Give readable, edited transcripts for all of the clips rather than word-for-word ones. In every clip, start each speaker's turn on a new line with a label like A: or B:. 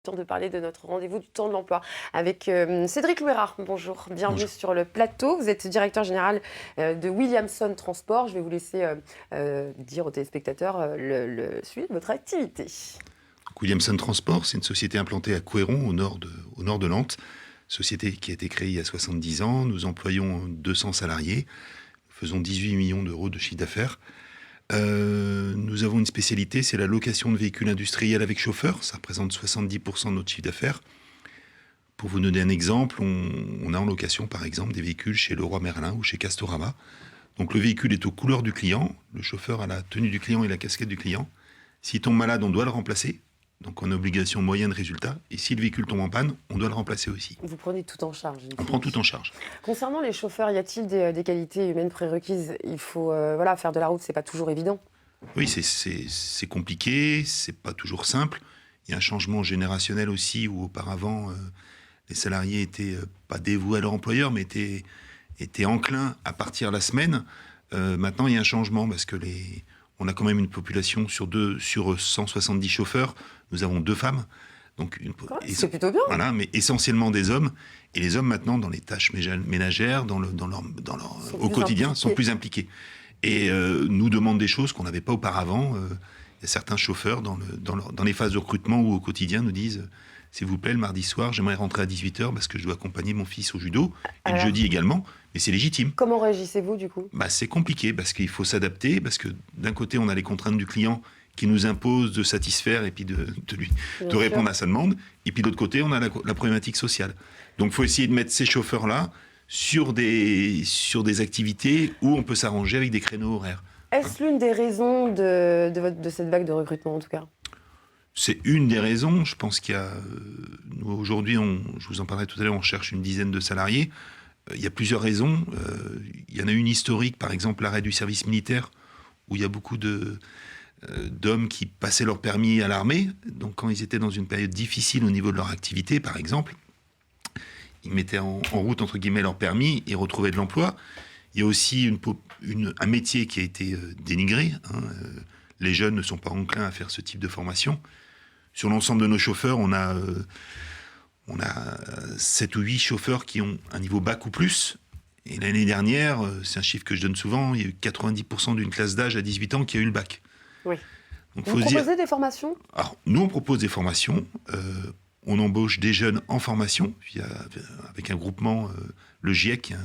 A: Temps de parler de notre rendez-vous du temps de l'emploi avec Cédric Louérard. Bonjour, bienvenue
B: Bonjour.
A: sur le plateau. Vous êtes directeur général de Williamson Transport. Je vais vous laisser dire aux téléspectateurs le suivi de votre activité.
B: Williamson Transport, c'est une société implantée à Couëron, au nord de Nantes. Société qui a été créée il y a 70 ans. Nous employons 200 salariés. Nous faisons 18 millions d'euros de chiffre d'affaires. Nous avons une spécialité, c'est la location de véhicules industriels avec chauffeur. Ça représente 70% de notre chiffre d'affaires. Pour vous donner un exemple, on a en location par exemple des véhicules chez Leroy Merlin ou chez Castorama. Donc le véhicule est aux couleurs du client, le chauffeur a la tenue du client et la casquette du client. S'il tombe malade, on doit le remplacer. Donc on a obligation moyenne résultat. Et si le véhicule tombe en panne, on doit le remplacer aussi.
A: Vous prenez tout en charge.
B: On prend tout en charge.
A: Concernant les chauffeurs, y a-t-il des qualités humaines prérequises? Il faut faire de la route, c'est pas toujours évident.
B: Oui, c'est compliqué, c'est pas toujours simple. Il y a un changement générationnel aussi où auparavant les salariés étaient pas dévoués à leur employeur, mais étaient enclins à partir la semaine. Maintenant, il y a un changement parce que on a quand même une population sur 170 chauffeurs, nous avons 2 femmes. Donc
A: c'est plutôt bien.
B: Voilà, mais essentiellement des hommes. Et les hommes maintenant, dans les tâches ménagères, au quotidien, sont plus impliqués. Et nous demandent des choses qu'on n'avait pas auparavant. Il y a certains chauffeurs dans les phases de recrutement ou au quotidien nous disent s'il vous plaît, le mardi soir, j'aimerais rentrer à 18h parce que je dois accompagner mon fils au judo. Et le jeudi également, mais c'est légitime.
A: Comment réagissez-vous du coup?
B: C'est compliqué parce qu'il faut s'adapter, parce que d'un côté, on a les contraintes du client qui nous imposent de satisfaire et puis de répondre à sa demande. Et puis de l'autre côté, on a la problématique sociale. Donc il faut essayer de mettre ces chauffeurs-là sur des activités où on peut s'arranger avec des créneaux horaires.
A: Est-ce l'une des raisons de cette vague de recrutement en tout cas?
B: C'est une des raisons. Je pense qu'il y a... Nous, aujourd'hui, je vous en parlais tout à l'heure, on cherche une dizaine de salariés. Il y a plusieurs raisons. Il y en a une historique, par exemple l'arrêt du service militaire, où il y a beaucoup d'hommes qui passaient leur permis à l'armée. Donc quand ils étaient dans une période difficile au niveau de leur activité, par exemple, ils mettaient en route, entre guillemets, leur permis et retrouvaient de l'emploi. Il y a aussi un métier qui a été dénigré. Les jeunes ne sont pas enclins à faire ce type de formation. Sur l'ensemble de nos chauffeurs, on a 7 ou 8 chauffeurs qui ont un niveau bac ou plus. Et l'année dernière, c'est un chiffre que je donne souvent, il y a eu 90% d'une classe d'âge à 18 ans qui a eu le bac.
A: Oui.
B: Donc,
A: vous proposez des formations?
B: Alors, nous, on propose des formations. On embauche des jeunes en formation avec un groupement, le GIEC,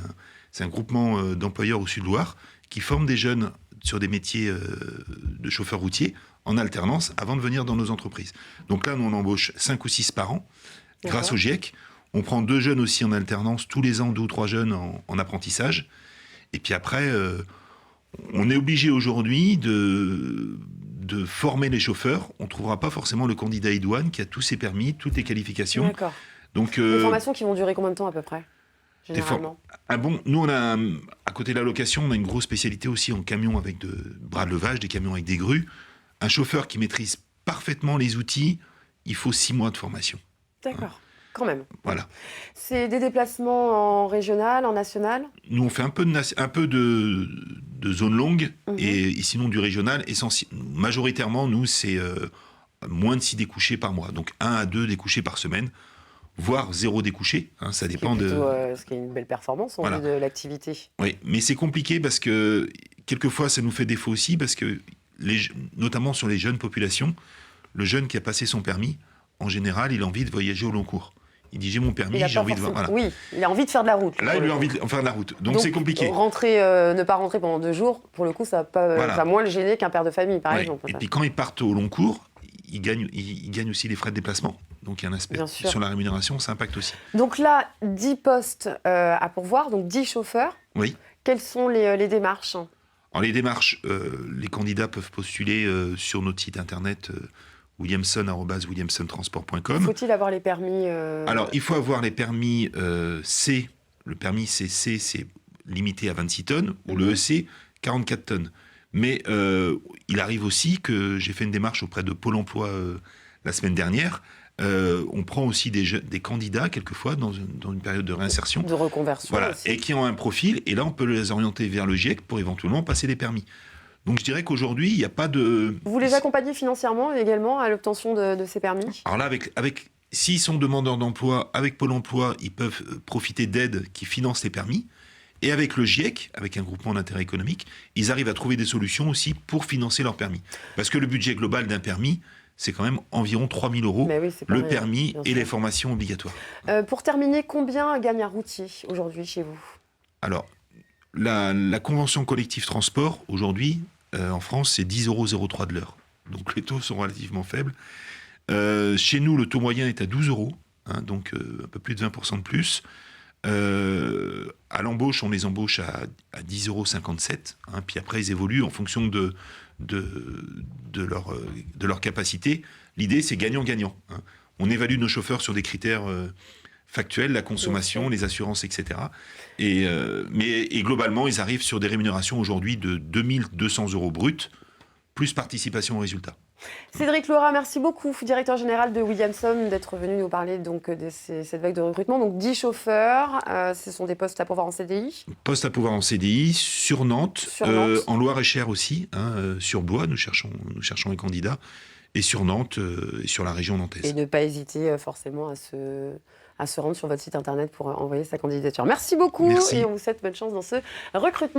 B: c'est un groupement d'employeurs au Sud-Loire, qui forme des jeunes sur des métiers de chauffeurs routiers en alternance avant de venir dans nos entreprises. Donc là, nous, on embauche 5 ou 6 par an grâce au GIEC. On prend 2 jeunes aussi en alternance, tous les ans, 2 ou 3 jeunes en apprentissage. Et puis après, on est obligé aujourd'hui de former les chauffeurs. On ne trouvera pas forcément le candidat idoine qui a tous ses permis, toutes les qualifications.
A: D'accord.
B: Donc,
A: des formations qui vont durer combien de temps à peu près, généralement?
B: Nous, on a, à côté de la location, on a une grosse spécialité aussi en camions avec de bras de levage, des camions avec des grues. Un chauffeur qui maîtrise parfaitement les outils, il faut 6 mois de formation.
A: D'accord, quand même.
B: Voilà.
A: C'est des déplacements en régional, en national?
B: Nous, on fait un peu de zone longue et sinon du régional. Majoritairement, nous, c'est moins de 6 découchés par mois. Donc 1 à 2 découchés par semaine, voire 0 découché. Ça dépend
A: ce qui est une belle performance en vue de l'activité.
B: Oui, mais c'est compliqué parce que quelquefois, ça nous fait défaut aussi parce que, notamment sur les jeunes populations, le jeune qui a passé son permis, en général, il a envie de voyager au long cours. Il dit j'ai mon permis, j'ai envie de voir. Voilà.
A: Oui, il a envie de faire de la route.
B: Là, il a envie de faire de la route. Donc c'est compliqué.
A: Ne pas rentrer pendant 2 jours, pour le coup, ça va moins le gêner qu'un père de famille, par exemple.
B: Et puis quand ils partent au long cours, ils gagnent aussi les frais de déplacement. Donc il y a un aspect sur la rémunération, ça impacte aussi.
A: Donc là, 10 postes à pourvoir, donc 10 chauffeurs.
B: Oui.
A: Quelles sont les démarches?
B: Alors les démarches, les candidats peuvent postuler sur notre site internet williamson@williamsontransport.com.
A: Faut-il avoir les permis
B: Alors, il faut avoir les permis C. Le permis CC, c'est limité à 26 tonnes, ou le EC, 44 tonnes. Mais il arrive aussi que j'ai fait une démarche auprès de Pôle emploi la semaine dernière. On prend aussi des candidats, quelquefois, dans une période de réinsertion.
A: De reconversion aussi.
B: Et qui ont un profil, et là, on peut les orienter vers le GIEC pour éventuellement passer les permis. Donc je dirais qu'aujourd'hui, il n'y a pas de...
A: Vous les accompagnez financièrement également à l'obtention de ces permis?
B: Alors là, s'ils sont demandeurs d'emploi, avec Pôle emploi, ils peuvent profiter d'aides qui financent les permis. Et avec le GIEC, avec un groupement d'intérêt économique, ils arrivent à trouver des solutions aussi pour financer leur permis. Parce que le budget global d'un permis, c'est quand même environ 3 000 euros,
A: Mais oui, c'est pas
B: le
A: rien,
B: permis
A: bien
B: et
A: sûr.
B: les formations obligatoires.
A: Pour terminer, combien gagne un routier aujourd'hui chez vous?
B: Alors, la convention collective transport, aujourd'hui, en France, c'est 10,03 € de l'heure. Donc les taux sont relativement faibles. Chez nous, le taux moyen est à 12 €, hein, donc un peu plus de 20% de plus. À l'embauche, on les embauche à 10,57 €, hein, puis après, ils évoluent en fonction de leur capacité. L'idée, c'est gagnant-gagnant, hein. On évalue nos chauffeurs sur des critères factuels, la consommation, les assurances, etc. Et globalement, ils arrivent sur des rémunérations aujourd'hui de 2 200 € bruts, plus participation au résultat.
A: Cédric Laura, merci beaucoup, directeur général de Williamson, d'être venu nous parler donc, de cette vague de recrutement. Donc 10 chauffeurs, ce sont des postes à pourvoir en CDI.
B: Poste à pouvoir en CDI, sur Nantes, en Loire-et-Cher aussi, hein, sur Blois, nous cherchons les candidats, et sur Nantes et sur la région nantaise.
A: Et ne pas hésiter forcément à se rendre sur votre site internet pour envoyer sa candidature. Merci beaucoup.
B: Merci.
A: Et on vous souhaite bonne chance dans ce recrutement.